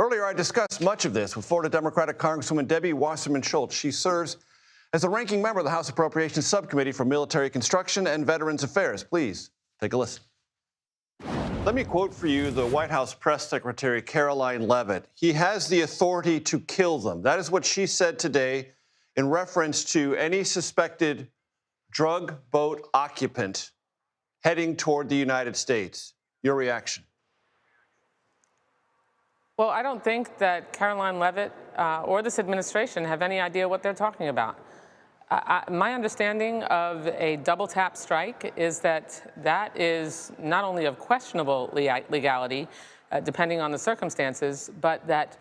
Earlier, I discussed much of this with Florida Democratic Congresswoman Debbie Wasserman-Schultz. She serves as the ranking member of the House Appropriations Subcommittee for Military Construction and Veterans Affairs. Please take a listen. Let me quote for you the White House Press Secretary Karoline Leavitt. He has the authority to kill them. That is what she said today in reference to any suspected drug boat occupant heading toward the United States. Your reaction? Well, I don't think that Karoline Leavitt or this administration have any idea what they're talking about. My understanding of a double tap strike is that that is not only of questionable legality, depending on the circumstances, but that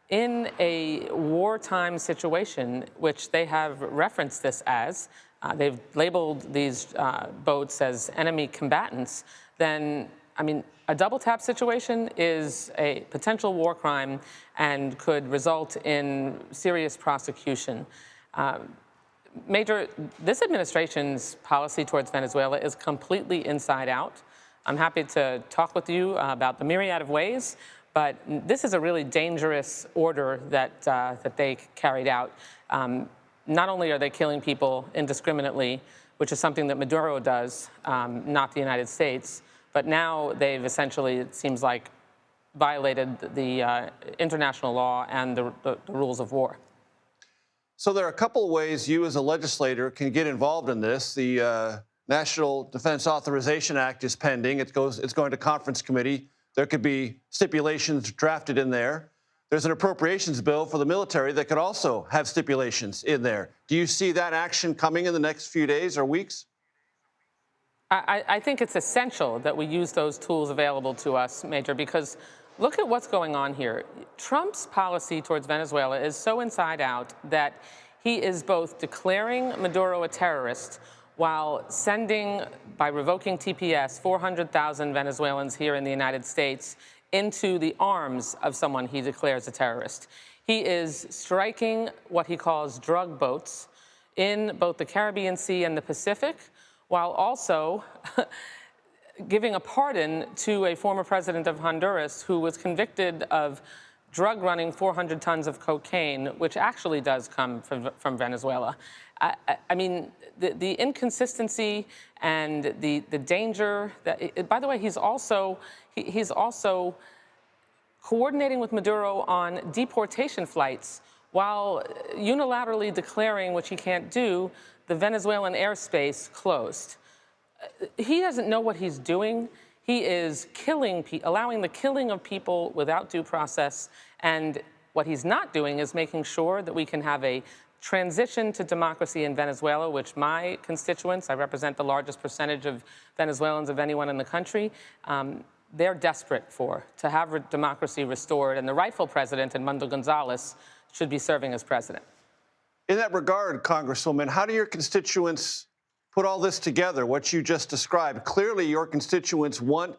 in a wartime situation, which they have referenced this as, they've labeled these boats as enemy combatants, then, I mean, a double tap situation is a potential war crime and could result in serious prosecution. Major, this administration's policy towards Venezuela is completely inside out. I'm happy to talk with you about the myriad of ways, but this is a really dangerous order that, that they carried out. Not only are they killing people indiscriminately, which is something that Maduro does, not the United States, but now they've essentially, it seems like, violated the international law and the rules of war. So there are a couple of ways you as a legislator can get involved in this. The National Defense Authorization Act is pending. It's going to conference committee. There could be stipulations drafted in there. There's an appropriations bill for the military that could also have stipulations in there. Do you see that action coming in the next few days or weeks? I think it's essential that we use those tools available to us, Major, because look at what's going on here. Trump's policy towards Venezuela is so inside out that he is both declaring Maduro a terrorist while sending, by revoking TPS, 400,000 Venezuelans here in the United States into the arms of someone he declares a terrorist. He is striking what he calls drug boats in both the Caribbean Sea and the Pacific, while also giving a pardon to a former president of Honduras who was convicted of drug running 400 tons of cocaine, which actually does come from Venezuela. I mean, the inconsistency and the danger that, by the way, he's also coordinating with Maduro on deportation flights while unilaterally declaring, which he can't do, the Venezuelan airspace closed. He doesn't know what he's doing. He is allowing the killing of people without due process. And what he's not doing is making sure that we can have a transition to democracy in Venezuela, which my constituents, I represent the largest percentage of Venezuelans of anyone in the country, they're desperate to have democracy restored. And the rightful president, Edmundo Gonzalez, should be serving as president. In that regard, Congresswoman, how do your constituents put all this together, what you just described? Clearly, your constituents want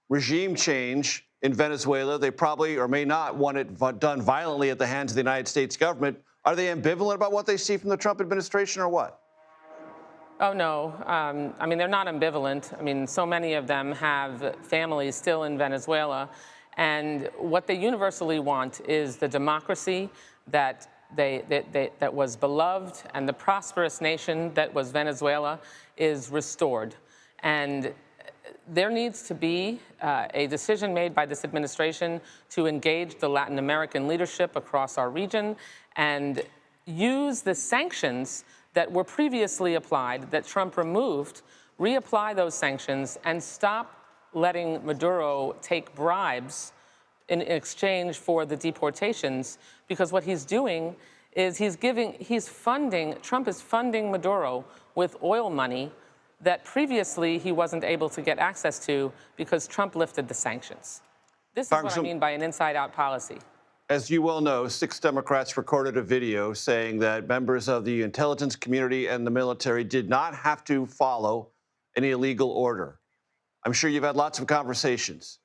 regime change in Venezuela. They probably or may not want it done violently at the hands of the United States government. Are they ambivalent about what they see from the Trump administration or what? Oh, no. I mean, they're not ambivalent. I mean, so many of them have families still in Venezuela. And what they universally want is the democracy that was beloved, and the prosperous nation that was Venezuela is restored. And there needs to be a decision made by this administration to engage the Latin American leadership across our region and use the sanctions that were previously applied, that Trump removed, reapply those sanctions and stop letting Maduro take bribes in exchange for the deportations, because what he's doing is Trump is funding Maduro with oil money that previously he wasn't able to get access to because Trump lifted the sanctions. This is what I mean by an inside-out policy. As you well know, 6 Democrats recorded a video saying that members of the intelligence community and the military did not have to follow any illegal order. I'm sure you've had lots of conversations.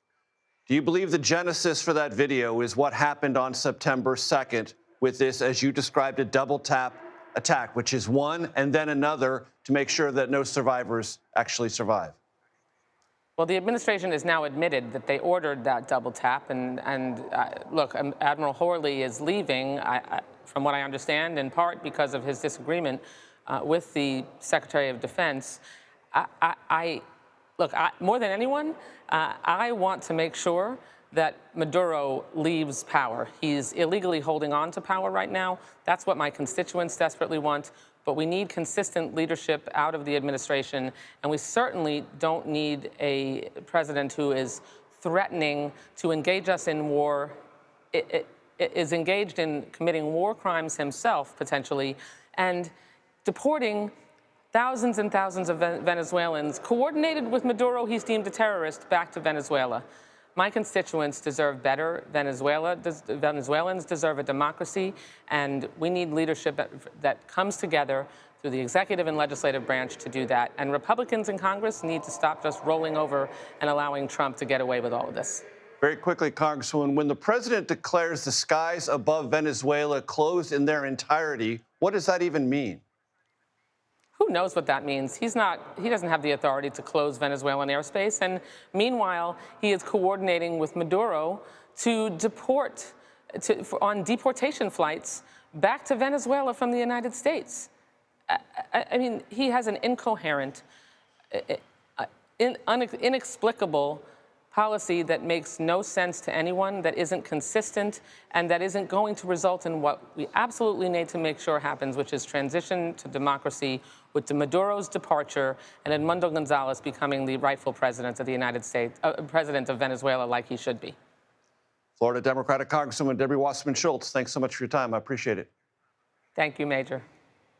Do you believe the genesis for that video is what happened on September 2nd with this, as you described, a double tap attack, which is one and then another to make sure that no survivors actually survive? Well, the administration has now admitted that they ordered that double tap, and look, Admiral Horley is leaving, from what I understand, in part because of his disagreement with the Secretary of Defense. Look, more than anyone, I want to make sure that Maduro leaves power. He's illegally holding on to power right now. That's what my constituents desperately want. But we need consistent leadership out of the administration, and we certainly don't need a president who is threatening to engage us in war, is engaged in committing war crimes himself, potentially, and deporting thousands and thousands of Venezuelans, coordinated with Maduro, he's deemed a terrorist, back to Venezuela. My constituents deserve better. Venezuelans deserve a democracy, and we need leadership that comes together through the executive and legislative branch to do that. And Republicans in Congress need to stop just rolling over and allowing Trump to get away with all of this. Very quickly, Congresswoman, when the president declares the skies above Venezuela closed in their entirety, what does that even mean? Who knows what that means? He doesn't have the authority to close Venezuelan airspace. And meanwhile, he is coordinating with Maduro to deport, on deportation flights back to Venezuela from the United States. I mean, he has an incoherent, inexplicable policy that makes no sense to anyone, that isn't consistent, and that isn't going to result in what we absolutely need to make sure happens, which is transition to democracy with Maduro's departure and Edmundo Gonzalez becoming the rightful president of the United States, president of Venezuela, like he should be. Florida Democratic Congresswoman Debbie Wasserman-Schultz, thanks so much for your time. I appreciate it. Thank you, Major.